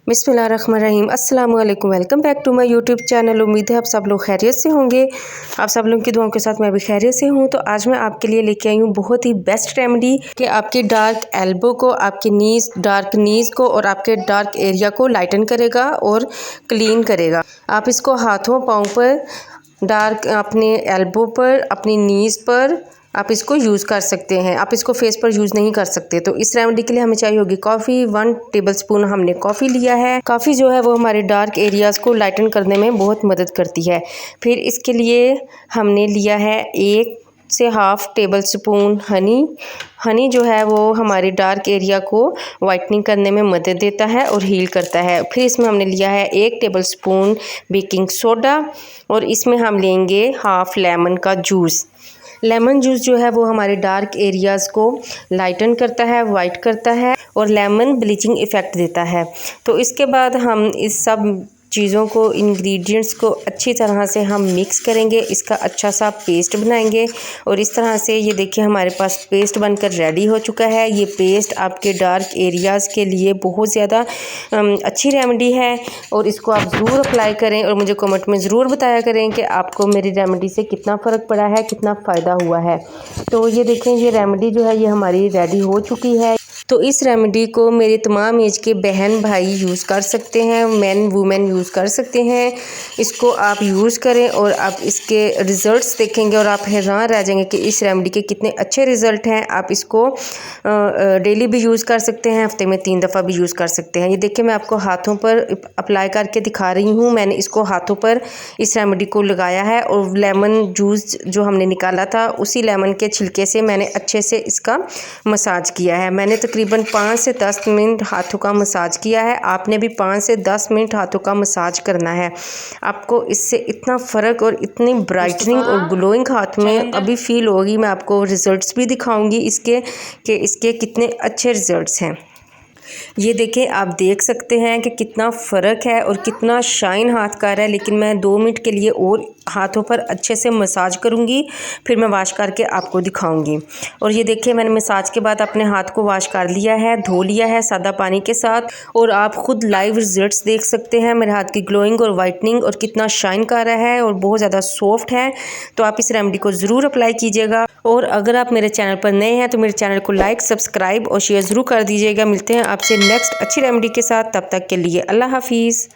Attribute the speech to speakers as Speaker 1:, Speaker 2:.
Speaker 1: बिस्मिल्लाहिर्रहमानिर्रहीम अस्सलाम वालेकुम। Welcome back to my YouTube channel. उम्मीद है आप सब लोग खैरियत से होंगे। आप सब लोगों की दुआओं के साथ मैं भी खैरियत से हूँ। तो आज मैं आपके लिए लेके आई हूँ बहुत ही बेस्ट रेमेडी कि आपकी डार्क एल्बो को, आपकी नीज, डार्क नीज को और आपके डार्क एरिया को लाइटन करेगा और क्लीन करेगा। आप इसको हाथों पाँव पर, डार्क अपने एल्बो पर, अपनी नीज पर आप इसको यूज़ कर सकते हैं। आप इसको फेस पर यूज़ नहीं कर सकते। तो इस रेमेडी के लिए हमें चाहिए होगी कॉफ़ी। 1 टेबलस्पून हमने कॉफ़ी लिया है। कॉफ़ी जो है वो हमारे डार्क एरियाज़ को लाइटन करने में बहुत मदद करती है। फिर इसके लिए हमने लिया है 1 से हाफ टेबल स्पून हनी जो है वो हमारे डार्क एरिया को वाइटनिंग करने में मदद देता है और हील करता है। फिर इसमें हमने लिया है 1 टेबल स्पून बेकिंग सोडा और इसमें हम लेंगे हाफ लेमन का जूस। लेमन जूस जो है वो हमारे डार्क एरियाज़ को लाइटन करता है, वाइट करता है और लेमन ब्लीचिंग इफ़ेक्ट देता है। तो इसके बाद हम इस सब चीज़ों को, इंग्रेडिएंट्स को अच्छी तरह से हम मिक्स करेंगे। इसका अच्छा सा पेस्ट बनाएंगे और इस तरह से ये देखिए हमारे पास पेस्ट बनकर रेडी हो चुका है। ये पेस्ट आपके डार्क एरियाज़ के लिए बहुत ज़्यादा अच्छी रेमेडी है और इसको आप ज़रूर अप्लाई करें और मुझे कमेंट में ज़रूर बताया करें कि आपको मेरी रेमेडी से कितना फ़र्क पड़ा है, कितना फ़ायदा हुआ है। तो ये देखें, ये रेमेडी जो है ये हमारी रेडी हो चुकी है। तो इस रेमेडी को मेरे तमाम एज के बहन भाई यूज़ कर सकते हैं, मैन वुमेन यूज़ कर सकते हैं। इसको आप यूज़ करें और आप इसके रिज़ल्ट्स देखेंगे और आप हैरान रह जाएंगे कि इस रेमेडी के कितने अच्छे रिज़ल्ट हैं। आप इसको डेली भी यूज़ कर सकते हैं, हफ्ते में 3 दफ़ा भी यूज़ कर सकते हैं। ये देखिए मैं आपको हाथों पर अप्लाई करके दिखा रही हूँ। मैंने इसको हाथों पर इस रेमेडी को लगाया है और लेमन जूस जो हमने निकाला था उसी लेमन के छिलके से मैंने अच्छे से इसका मसाज किया है। मैंने तकरीबन 5 से 10 मिनट हाथों का मसाज किया है। आपने भी 5 से 10 मिनट हाथों का मसाज करना है। आपको इससे इतना फ़र्क और इतनी ब्राइटनिंग और ग्लोइंग हाथ में अभी फील होगी। मैं आपको रिज़ल्ट्स भी दिखाऊंगी इसके कि इसके कितने अच्छे रिज़ल्ट्स हैं। ये देखें, आप देख सकते हैं कि कितना फ़र्क है और कितना शाइन हाथ का रहा है। लेकिन मैं 2 मिनट के लिए और हाथों पर अच्छे से मसाज करूँगी, फिर मैं वॉश करके आपको दिखाऊंगी। और ये देखिए मैंने मसाज के बाद अपने हाथ को वॉश कर लिया है, धो लिया है सादा पानी के साथ और आप ख़ुद लाइव रिजल्ट्स देख सकते हैं मेरे हाथ की ग्लोइंग और वाइटनिंग और कितना शाइन कर रहा है और बहुत ज़्यादा सॉफ्ट है। तो आप इस रेमेडी को ज़रूर अप्लाई कीजिएगा। और अगर आप मेरे चैनल पर नए हैं तो मेरे चैनल को लाइक, सब्सक्राइब और शेयर ज़रूर कर दीजिएगा। मिलते हैं आपसे नेक्स्ट अच्छी रेमेडी के साथ। तब तक के लिए अल्लाह हाफिज़।